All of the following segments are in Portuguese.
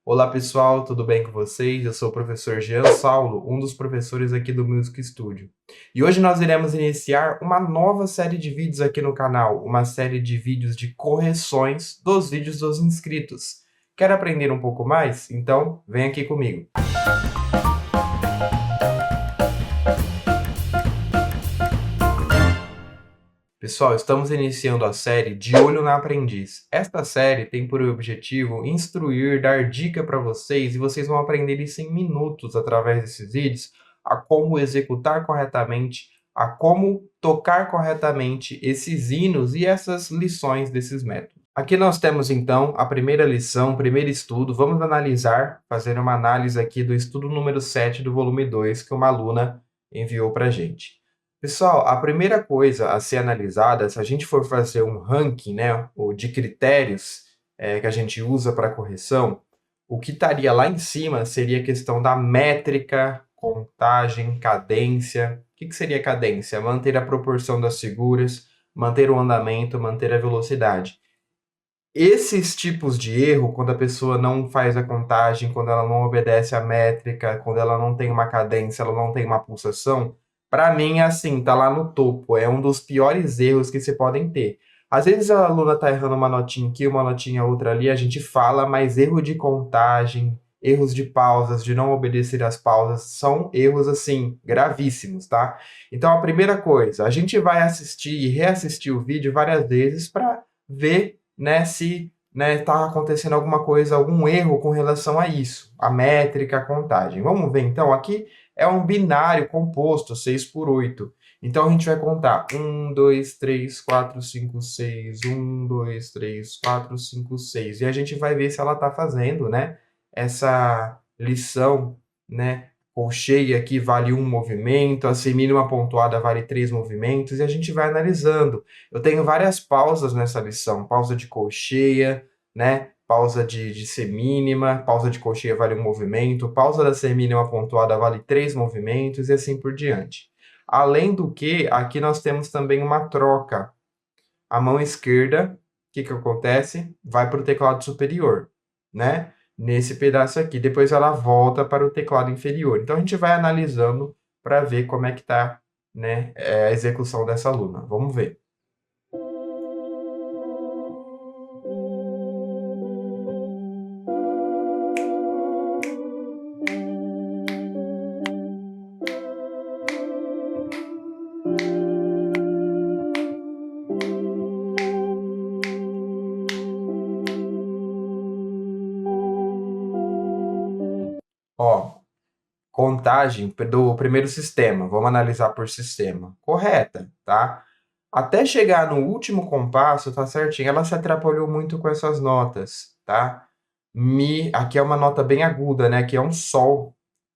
Olá pessoal, tudo bem com vocês? Eu sou o professor Jean Saulo, um dos professores aqui do Music Studio. E hoje nós iremos iniciar uma nova série de vídeos aqui no canal, uma série de vídeos de correções dos vídeos dos inscritos. Quer aprender um pouco mais? Então, vem aqui comigo. Pessoal, estamos iniciando a série De Olho na Aprendiz. Esta série tem por objetivo instruir, dar dica para vocês, e vocês vão aprender isso em minutos através desses vídeos, a como executar corretamente, a como tocar corretamente esses hinos e essas lições desses métodos. Aqui nós temos então a primeira lição, o primeiro estudo. Vamos analisar, fazer uma análise aqui do estudo número 7 do volume 2 que uma aluna enviou para a gente. Pessoal, a primeira coisa a ser analisada, se a gente for fazer um ranking, né, de critérios que a gente usa para correção, o que estaria lá em cima seria a questão da métrica, contagem, cadência. O que seria cadência? Manter a proporção das figuras, manter o andamento, manter a velocidade. Esses tipos de erro, quando a pessoa não faz a contagem, quando ela não obedece à métrica, quando ela não tem uma cadência, ela não tem uma pulsação, para mim, assim, tá lá no topo. É um dos piores erros que se podem ter. Às vezes a aluna tá errando uma notinha aqui, uma notinha outra ali, a gente fala, mas erro de contagem, erros de pausas, de não obedecer às pausas, são erros, assim, gravíssimos, tá? Então, a primeira coisa, a gente vai assistir e reassistir o vídeo várias vezes para ver, né, se está acontecendo alguma coisa, algum erro com relação a isso, a métrica, a contagem. Vamos ver então, aqui é um binário composto, 6 por 8. Então a gente vai contar 1, 2, 3, 4, 5, 6, 1, 2, 3, 4, 5, 6. E a gente vai ver se ela está fazendo, né, essa lição, né, colcheia aqui vale um movimento, a semínima pontuada vale 3 movimentos, e a gente vai analisando. Eu tenho várias pausas nessa lição, pausa de colcheia, né? Pausa de semínima, pausa de colcheia vale um movimento, pausa da semínima pontuada vale 3 movimentos e assim por diante. Além do que, aqui nós temos também uma troca. A mão esquerda, o que acontece? Vai para o teclado superior, né? Nesse pedaço aqui. Depois ela volta para o teclado inferior. Então a gente vai analisando para ver como é que está, né, a execução dessa aluna. Vamos ver. Ó, contagem do primeiro sistema. Vamos analisar por sistema. Correta, tá? Até chegar no último compasso, tá certinho. Ela se atrapalhou muito com essas notas, tá? Mi, aqui é uma nota bem aguda, né? Aqui é um sol.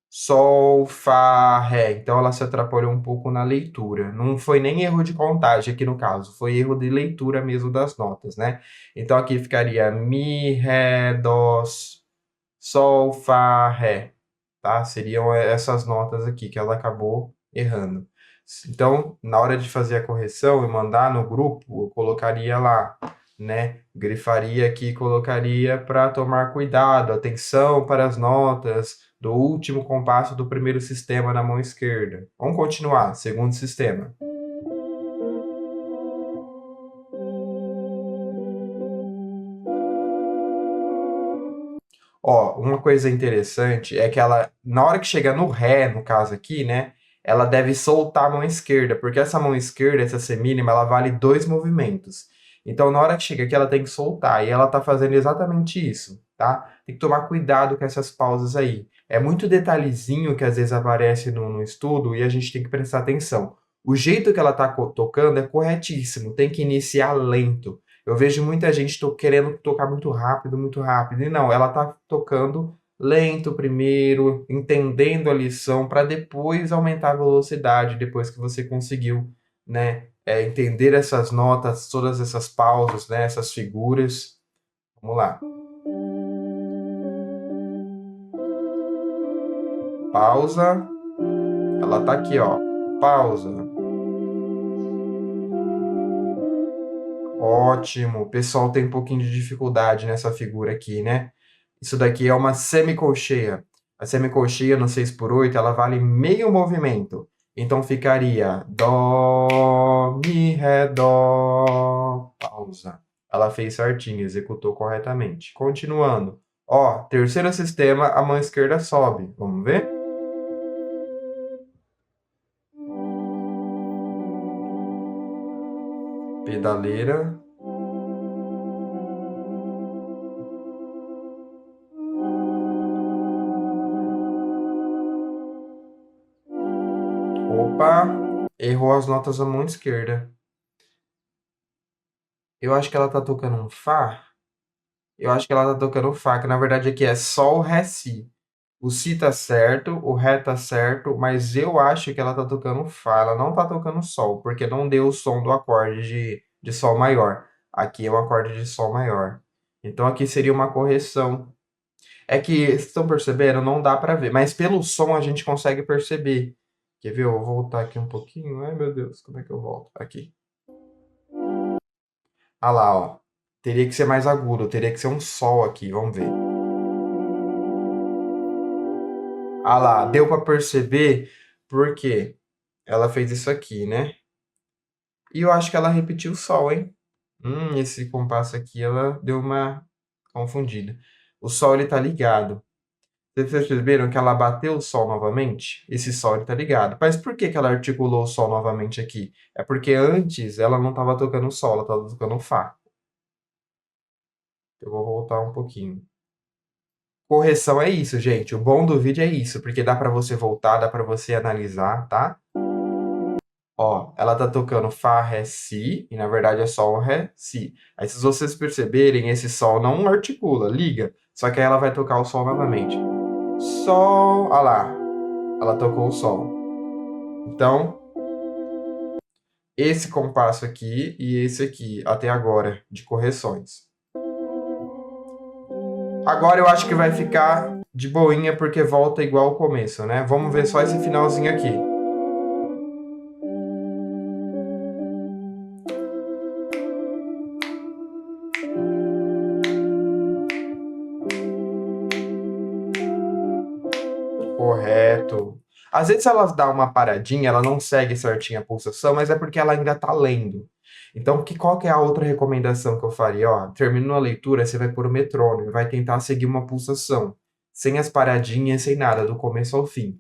Sol, Fá, Ré. Então ela se atrapalhou um pouco na leitura. Não foi nem erro de contagem aqui no caso, foi erro de leitura mesmo das notas, né? Então aqui ficaria Mi, Ré, Dó, Sol, Fá, Ré, tá? Seriam essas notas aqui que ela acabou errando. Então, na hora de fazer a correção e mandar no grupo, eu colocaria lá, né? Grifaria aqui, colocaria para tomar cuidado, atenção para as notas do último compasso do primeiro sistema na mão esquerda. Vamos continuar, segundo sistema. Ó, uma coisa interessante é que ela, na hora que chega no Ré, no caso aqui, né, ela deve soltar a mão esquerda, porque essa mão esquerda, essa semínima, ela vale 2 movimentos. Então, na hora que chega aqui, ela tem que soltar, e ela tá fazendo exatamente isso, tá? Tem que tomar cuidado com essas pausas aí. É muito detalhezinho que às vezes aparece no estudo e a gente tem que prestar atenção. O jeito que ela tá tocando é corretíssimo, tem que iniciar lento. Eu vejo muita gente querendo tocar muito rápido, muito rápido. E não, ela tá tocando lento primeiro, entendendo a lição, para depois aumentar a velocidade, depois que você conseguiu, né, entender essas notas, todas essas pausas, né, essas figuras. Vamos lá. Pausa. Ela tá aqui, ó. Pausa. Ótimo. O pessoal tem um pouquinho de dificuldade nessa figura aqui, né? Isso daqui é uma semicolcheia. A semicolcheia no 6/8, ela vale meio movimento. Então ficaria dó, mi, ré, dó, pausa. Ela fez certinho, executou corretamente. Continuando. Ó, terceiro sistema, a mão esquerda sobe. Vamos ver? Pedaleira. Opa, errou as notas da mão esquerda. Eu acho que ela tá tocando um Fá. Eu acho que ela tá tocando Fá, que na verdade aqui é Sol, Ré, Si. O Si tá certo, o Ré tá certo, mas eu acho que ela tá tocando Fá, ela não tá tocando Sol, porque não deu o som do acorde de Sol maior. Aqui é um acorde de Sol maior. Então aqui seria uma correção. É que, vocês estão percebendo? Não dá pra ver, mas pelo som a gente consegue perceber. Quer ver? Eu vou voltar aqui um pouquinho. Ai, meu Deus, como é que eu volto? Aqui. Ah lá, ó. Teria que ser mais agudo, teria que ser um Sol aqui, vamos ver. Ah lá, deu pra perceber porque ela fez isso aqui, né? E eu acho que ela repetiu o Sol, hein? Esse compasso aqui, ela deu uma confundida. O Sol, ele tá ligado. Vocês perceberam que ela bateu o Sol novamente? Esse Sol, ele tá ligado. Mas por que que ela articulou o Sol novamente aqui? É porque antes ela não estava tocando Sol, ela estava tocando Fá. Eu vou voltar um pouquinho. Correção é isso, gente. O bom do vídeo é isso, porque dá pra você voltar, dá pra você analisar, tá? Ó, ela tá tocando Fá, Ré, Si, e na verdade é Sol, Ré, Si. Aí se vocês perceberem, esse Sol não articula, liga. Só que aí ela vai tocar o Sol novamente. Sol, olha lá, ela tocou o Sol. Então, esse compasso aqui e esse aqui, até agora, de correções. Agora eu acho que vai ficar de boinha, porque volta igual ao começo, né? Vamos ver só esse finalzinho aqui. Correto. Às vezes ela dá uma paradinha, ela não segue certinho a pulsação, mas é porque ela ainda está lendo. Então, qual que é a outra recomendação que eu faria? Ó, terminou a leitura, você vai pôr o metrônomo e vai tentar seguir uma pulsação, sem as paradinhas, sem nada, do começo ao fim.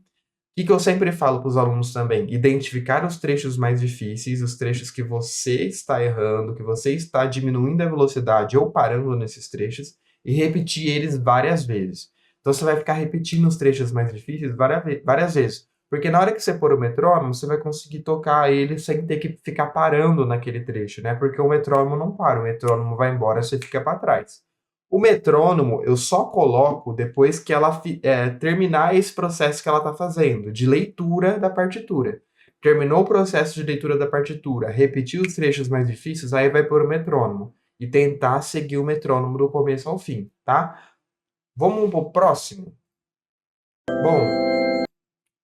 O que eu sempre falo para os alunos também? Identificar os trechos mais difíceis, os trechos que você está errando, que você está diminuindo a velocidade ou parando nesses trechos, e repetir eles várias vezes. Então você vai ficar repetindo os trechos mais difíceis várias vezes. Porque na hora que você pôr o metrônomo, você vai conseguir tocar ele sem ter que ficar parando naquele trecho, né? Porque o metrônomo não para, o metrônomo vai embora, você fica para trás. O metrônomo eu só coloco depois que ela terminar esse processo que ela está fazendo, de leitura da partitura. Terminou o processo de leitura da partitura, repetiu os trechos mais difíceis, aí vai pôr o metrônomo e tentar seguir o metrônomo do começo ao fim, tá? Vamos pro próximo? Bom,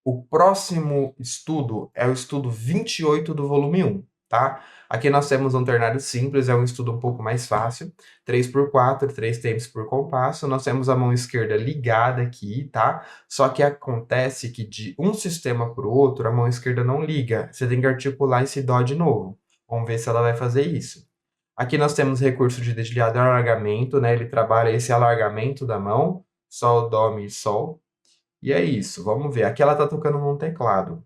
o próximo estudo é o estudo 28 do volume 1, tá? Aqui nós temos um ternário simples, é um estudo um pouco mais fácil, 3/4, 3 tempos por compasso. Nós temos a mão esquerda ligada aqui, tá? Só que acontece que de um sistema para o outro, a mão esquerda não liga. Você tem que articular esse dó de novo. Vamos ver se ela vai fazer isso. Aqui nós temos recurso de dedilhado e alargamento, né? Ele trabalha esse alargamento da mão, Sol, Dó, Mi, Sol. E é isso, vamos ver. Aqui ela tá tocando num teclado.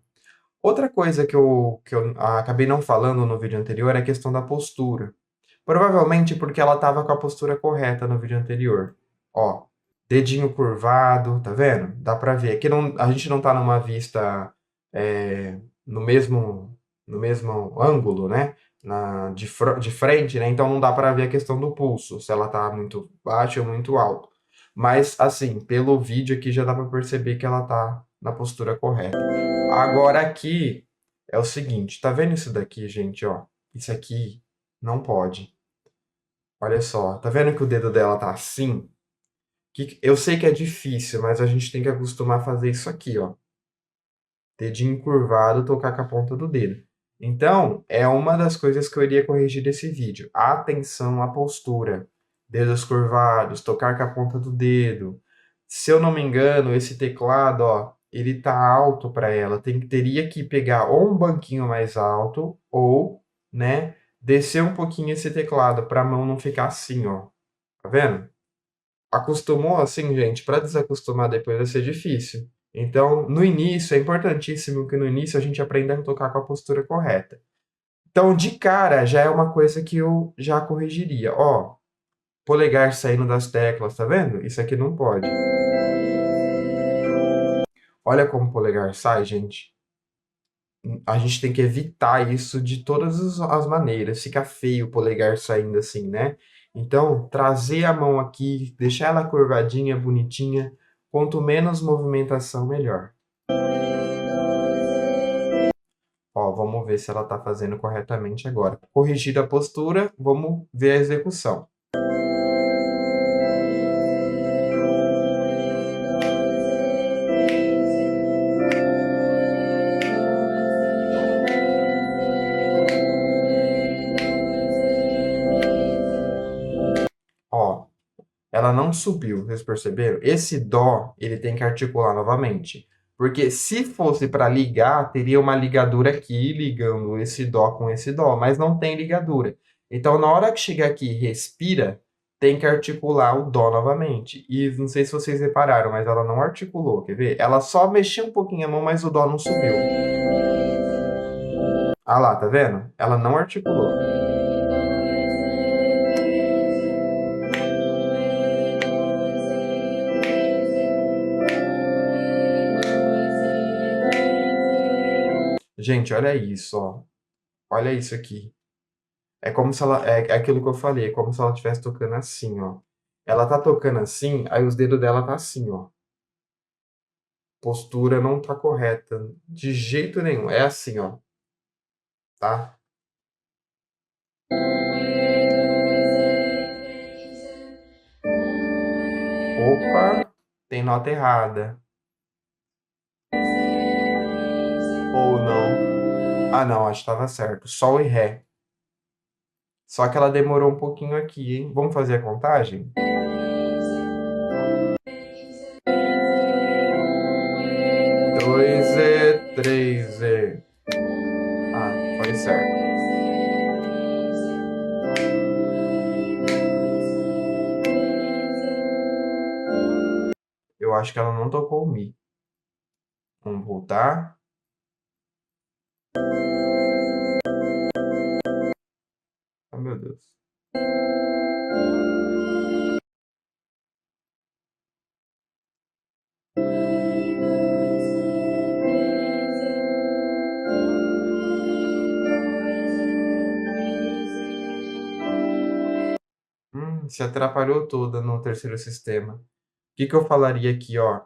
Outra coisa que eu acabei não falando no vídeo anterior é a questão da postura. Provavelmente porque ela estava com a postura correta no vídeo anterior. Ó, dedinho curvado, tá vendo? Dá pra ver. Aqui não, a gente não tá numa vista no mesmo ângulo, né? De frente, né? Então não dá pra ver a questão do pulso, se ela tá muito baixo ou muito alto. Mas, assim, pelo vídeo aqui já dá pra perceber que ela tá na postura correta. Agora aqui é o seguinte, tá vendo isso daqui, gente, ó? Isso aqui não pode. Olha só, tá vendo que o dedo dela tá assim? Eu sei que é difícil, mas a gente tem que acostumar a fazer isso aqui, ó. Dedinho curvado, tocar com a ponta do dedo. Então, é uma das coisas que eu iria corrigir desse vídeo. Atenção à postura. dedos curvados, tocar com a ponta do dedo. Se eu não me engano, esse teclado, ó, ele tá alto para ela. Teria que pegar ou um banquinho mais alto ou, né, descer um pouquinho esse teclado para a mão não ficar assim, ó. Tá vendo? Acostumou assim, gente, para desacostumar depois vai ser difícil. Então, no início, é importantíssimo que no início a gente aprenda a tocar com a postura correta. Então, de cara, já é uma coisa que eu já corrigiria. Ó, polegar saindo das teclas, tá vendo? Isso aqui não pode. Olha como o polegar sai, gente. A gente tem que evitar isso de todas as maneiras. Fica feio o polegar saindo assim, né? Então, trazer a mão aqui, deixar ela curvadinha, bonitinha. Quanto menos movimentação, melhor. Ó, vamos ver se ela tá fazendo corretamente agora. Corrigida a postura, vamos ver a execução. Ó, ela não subiu, vocês perceberam? Esse dó, ele tem que articular novamente. Porque se fosse para ligar, teria uma ligadura aqui ligando esse dó com esse dó, mas não tem ligadura. Então, na hora que chegar aqui e respira, tem que articular o dó novamente. E não sei se vocês repararam, mas ela não articulou, quer ver? Ela só mexeu um pouquinho a mão, mas o dó não subiu. Ah lá, tá vendo? Ela não articulou. Gente, olha isso, ó. Olha isso aqui. É como se ela. É aquilo que eu falei, é como se ela estivesse tocando assim, ó. Ela tá tocando assim, aí os dedos dela tá assim, ó. Postura não tá correta. De jeito nenhum. É assim, ó. Tá? Opa! Tem nota errada. Ou não. Ah, não, acho que tava certo. Sol e Ré. Só que ela demorou um pouquinho aqui, hein? Vamos fazer a contagem? 2 e 3 e. Ah, foi certo. Eu acho que ela não tocou o Mi. Vamos voltar. Oh, meu Deus. Se atrapalhou toda no terceiro sistema. O que eu falaria aqui, ó?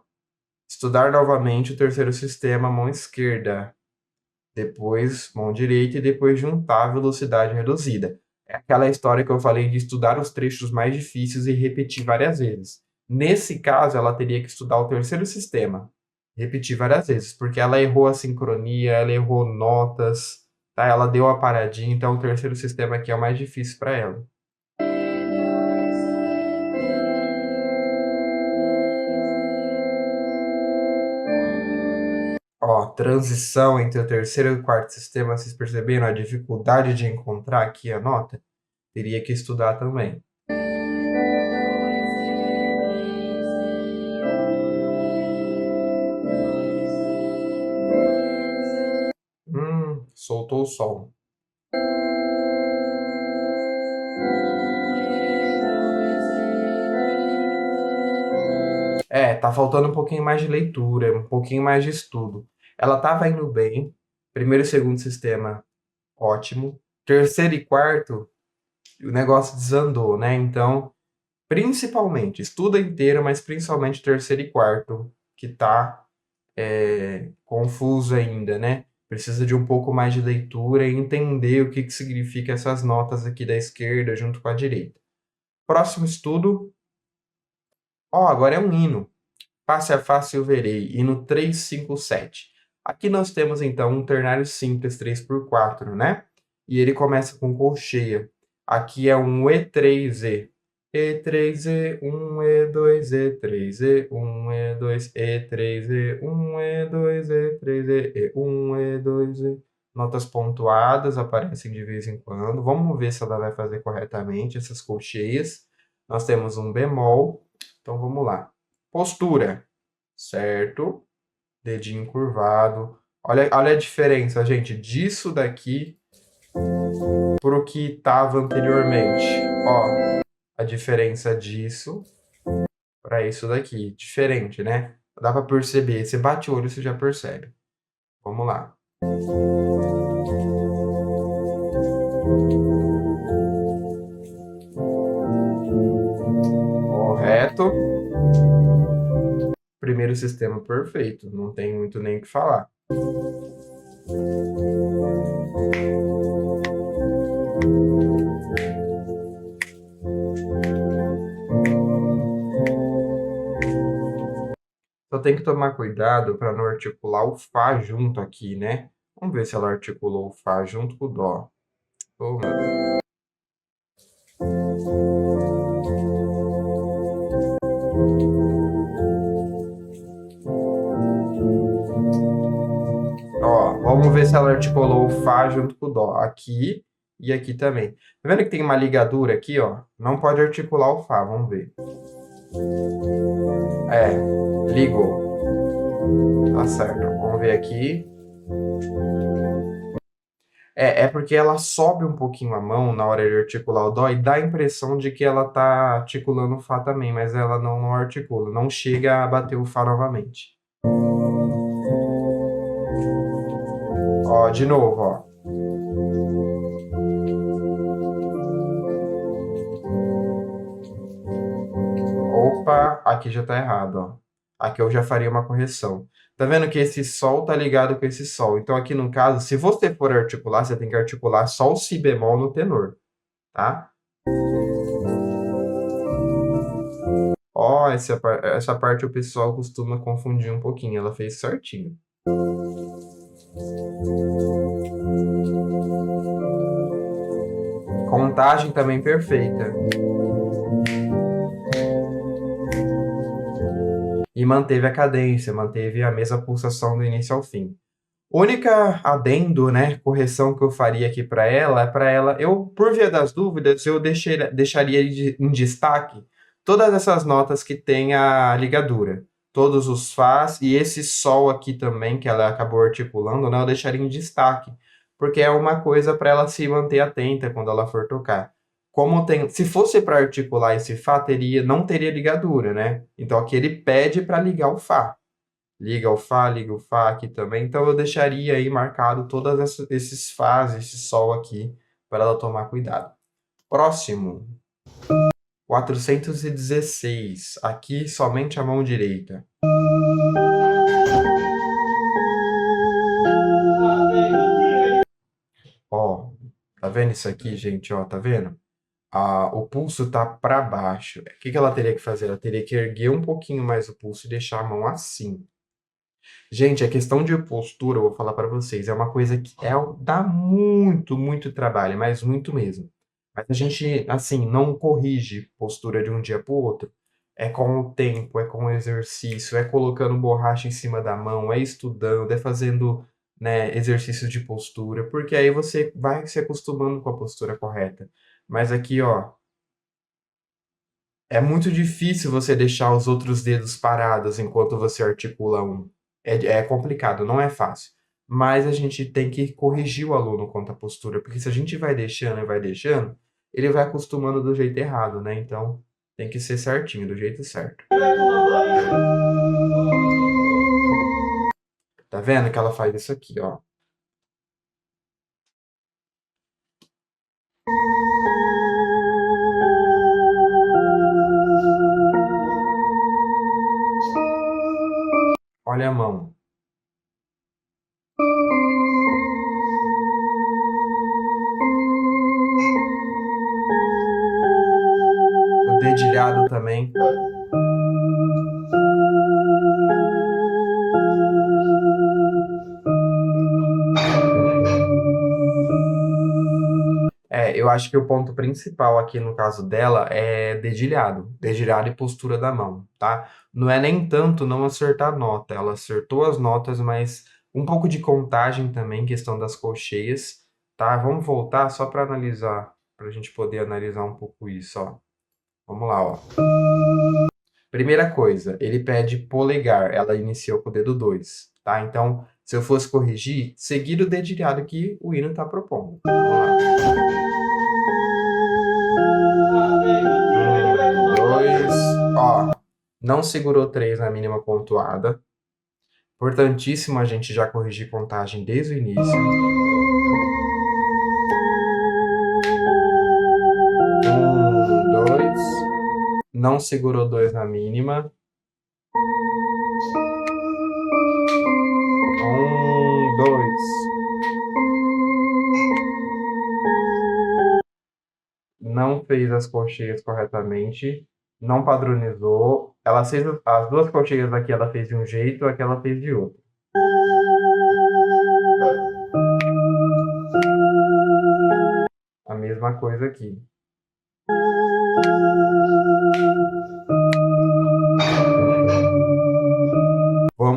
Estudar novamente o terceiro sistema, mão esquerda. Depois mão direita e depois juntar a velocidade reduzida. É aquela história que eu falei de estudar os trechos mais difíceis e repetir várias vezes. Nesse caso, ela teria que estudar o terceiro sistema. Repetir várias vezes, porque ela errou a sincronia, ela errou notas, tá? Ela deu a paradinha, então o terceiro sistema aqui é o mais difícil para ela. Ó, transição entre o terceiro e o quarto sistema, vocês perceberam a dificuldade de encontrar aqui a nota? Teria que estudar também. Soltou o som. É, tá faltando um pouquinho mais de leitura, um pouquinho mais de estudo. Ela tava indo bem. Primeiro e segundo sistema, ótimo. Terceiro e quarto, o negócio desandou, né? Então, principalmente, estuda inteiro, mas principalmente terceiro e quarto, que tá confuso ainda, né? Precisa de um pouco mais de leitura e entender o que significa essas notas aqui da esquerda junto com a direita. Próximo estudo. Ó, agora é um hino. Face a face eu verei, hino 357. Aqui nós temos então um ternário simples 3x4, né? E ele começa com colcheia. Aqui é um E3E. E3, E1, E2, E3, E1, E2, E3, E1, E2, E3, E1, E2, E. Notas pontuadas aparecem de vez em quando. Vamos ver se ela vai fazer corretamente essas colcheias. Nós temos um bemol. Então, vamos lá. Postura, certo? Dedinho curvado. Olha a diferença, gente, disso daqui pro que estava anteriormente. Ó, a diferença disso para isso daqui. Diferente, né? Dá para perceber. Você bate o olho, você já percebe. Vamos lá. Correto. Primeiro sistema perfeito. Não tem muito nem o que falar. Só tem que tomar cuidado para não articular o Fá junto aqui, né? Vamos ver se ela articulou o Fá junto com o Dó. Oh, meu Deus. Ó, vamos ver se ela articulou o Fá junto com o Dó. Aqui e aqui também. Tá vendo que tem uma ligadura aqui, ó? Não pode articular o Fá, vamos ver. É, ligou. Tá certo. Vamos ver aqui. É porque ela sobe um pouquinho a mão na hora de articular o Dó e dá a impressão de que ela tá articulando o Fá também, mas ela não articula, não chega a bater o Fá novamente. Ó, de novo, ó. Opa, aqui já tá errado, ó. Aqui eu já faria uma correção. Tá vendo que esse Sol tá ligado com esse Sol? Então aqui no caso, se você for articular, você tem que articular só o Si bemol no tenor, tá? Ó, essa parte o pessoal costuma confundir um pouquinho. Ela fez certinho. Contagem também perfeita. E manteve a cadência, manteve a mesma pulsação do início ao fim. Única adendo, né, correção que eu faria aqui para ela, eu, por via das dúvidas, eu deixaria em destaque todas essas notas que tem a ligadura, todos os Fás e esse Sol aqui também, que ela acabou articulando, né, eu deixaria em destaque, porque é uma coisa para ela se manter atenta quando ela for tocar. Como tem, se fosse para articular esse Fá, não teria ligadura, né? Então aqui ele pede para ligar o Fá. Liga o Fá aqui também. Então eu deixaria aí marcado todos esses Fás, esse Sol aqui, para ela tomar cuidado. Próximo. 416. Aqui somente a mão direita. Ó, tá vendo isso aqui, gente? Ó, tá vendo? O pulso tá para baixo. O que ela teria que fazer? Ela teria que erguer um pouquinho mais o pulso e deixar a mão assim. Gente, a questão de postura, eu vou falar para vocês, é uma coisa que dá muito, muito trabalho, mas muito mesmo. Mas a gente, assim, não corrige postura de um dia para o outro. É com o tempo, é com o exercício, é colocando borracha em cima da mão, é estudando, é fazendo, né, exercícios de postura, porque aí você vai se acostumando com a postura correta. Mas aqui, ó, é muito difícil você deixar os outros dedos parados enquanto você articula um. É complicado, não é fácil. Mas a gente tem que corrigir o aluno quanto à postura, porque se a gente vai deixando e vai deixando, ele vai acostumando do jeito errado, né? Então tem que ser certinho, do jeito certo. Tá vendo que ela faz isso aqui, ó? Olha a mão. O dedilhado também. Eu acho que o ponto principal aqui no caso dela é dedilhado e postura da mão, tá? Não é nem tanto não acertar a nota, ela acertou as notas, mas um pouco de contagem também, questão das colcheias, tá? Vamos voltar só para analisar, para a gente poder analisar um pouco isso, ó. Vamos lá, ó. Primeira coisa, ele pede polegar, ela iniciou com o dedo 2, tá? Então, se eu fosse corrigir, seguir o dedilhado que o hino está propondo. Vamos lá. Dois, ó, não segurou 3 na mínima pontuada. Importantíssimo a gente já corrigir contagem desde o início. 2, não segurou 2 na mínima. 2. Não fez as colcheias corretamente, não padronizou. Ela fez as duas colcheias aqui, ela fez de um jeito, aqui ela fez de outro. A mesma coisa aqui.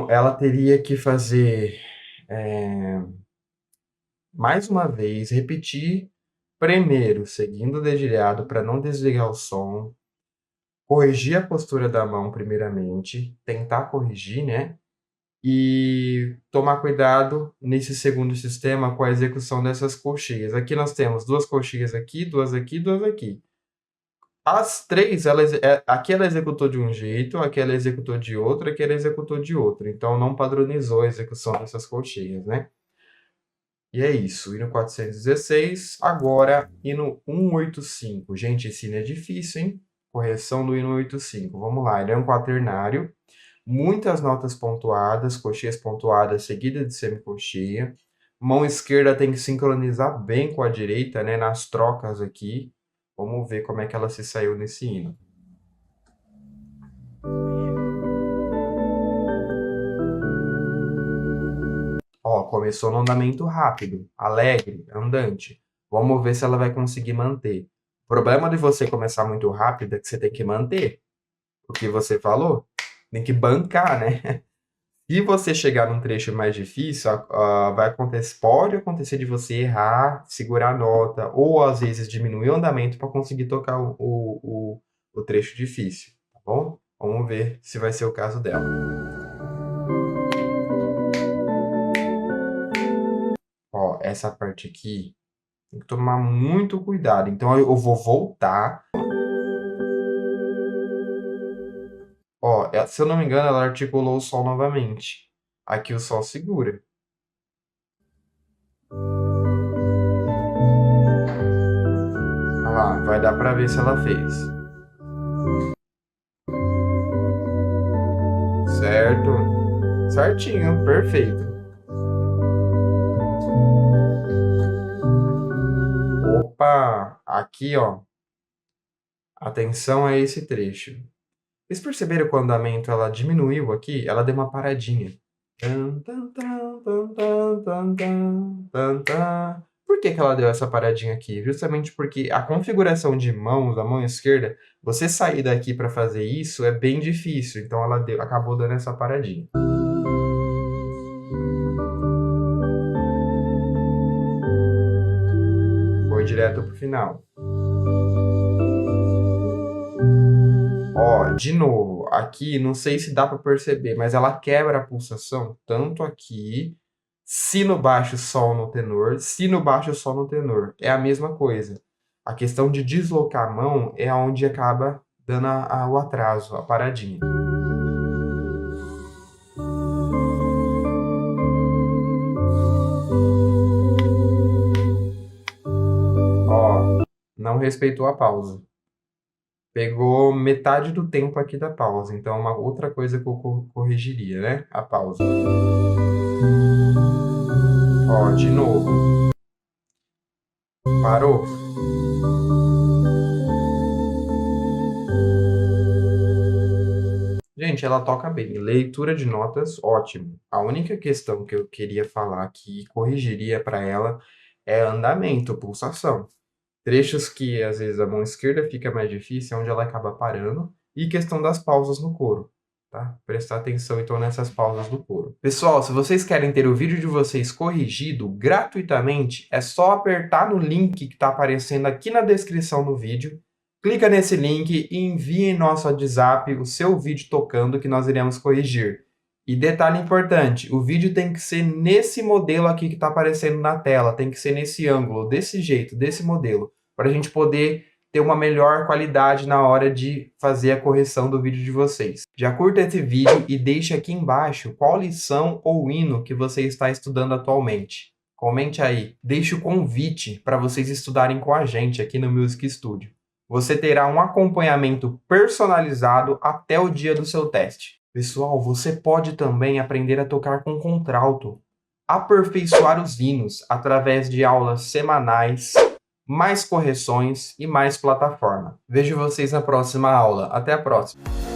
Ela teria que fazer mais uma vez, repetir primeiro, seguindo o dedilhado para não desligar o som, corrigir a postura da mão primeiramente, tentar corrigir, né? E tomar cuidado nesse segundo sistema com a execução dessas colcheias. Aqui nós temos 2 colcheias aqui, 2 aqui, 2 aqui. As 3, aqui ela executou de um jeito, aqui ela executou de outro, aqui ela executou de outro. Então, não padronizou a execução dessas colcheias, né? E é isso, hino 416, agora hino 185. Gente, esse hino é difícil, hein? Correção do hino 185. Vamos lá, ele é um quaternário, muitas notas pontuadas, colcheias pontuadas seguidas de semicolcheia. Mão esquerda tem que sincronizar bem com a direita, né? Nas trocas aqui. Vamos ver como é que ela se saiu nesse hino. Ó, começou no andamento rápido, alegre, andante. Vamos ver se ela vai conseguir manter. O problema de você começar muito rápido é que você tem que manter o que você falou. Tem que bancar, né? Se você chegar num trecho mais difícil, pode acontecer de você errar, segurar a nota, ou às vezes diminuir o andamento para conseguir tocar o trecho difícil, tá bom? Vamos ver se vai ser o caso dela. Ó, essa parte aqui tem que tomar muito cuidado. Então eu vou voltar. Ó, se eu não me engano, ela articulou o sol novamente. Aqui o sol segura. Olha lá, vai dar pra ver se ela fez. Certo? Certinho, perfeito. Opa, aqui, ó. Atenção a esse trecho. Vocês perceberam que o andamento ela diminuiu aqui? Ela deu uma paradinha. Por que ela deu essa paradinha aqui? Justamente porque a configuração de mãos, da mão esquerda, você sair daqui para fazer isso é bem difícil. Então ela acabou dando essa paradinha. Foi direto pro final. Ó, de novo, aqui não sei se dá para perceber, mas ela quebra a pulsação tanto aqui, si no baixo, sol no tenor, si no baixo, sol no tenor. É a mesma coisa. A questão de deslocar a mão é onde acaba dando o atraso, a paradinha. Ó, não respeitou a pausa. Pegou metade do tempo aqui da pausa. Então, uma outra coisa que eu corrigiria, né? A pausa. Ó, de novo. Parou? Gente, ela toca bem. Leitura de notas, ótimo. A única questão que eu queria falar que corrigiria para ela é andamento, pulsação. Trechos que às vezes a mão esquerda fica mais difícil, é onde ela acaba parando, e questão das pausas no coro, tá? Prestar atenção então nessas pausas do coro. Pessoal, se vocês querem ter o vídeo de vocês corrigido gratuitamente, é só apertar no link que está aparecendo aqui na descrição do vídeo, clica nesse link e envie em nosso WhatsApp o seu vídeo tocando que nós iremos corrigir. E detalhe importante, o vídeo tem que ser nesse modelo aqui que está aparecendo na tela, tem que ser nesse ângulo, desse jeito, desse modelo, para a gente poder ter uma melhor qualidade na hora de fazer a correção do vídeo de vocês. Já curta esse vídeo e deixe aqui embaixo qual lição ou hino que você está estudando atualmente. Comente aí, deixe o convite para vocês estudarem com a gente aqui no Music Studio. Você terá um acompanhamento personalizado até o dia do seu teste. Pessoal, você pode também aprender a tocar com contralto, aperfeiçoar os hinos através de aulas semanais, mais correções e mais plataforma. Vejo vocês na próxima aula. Até a próxima!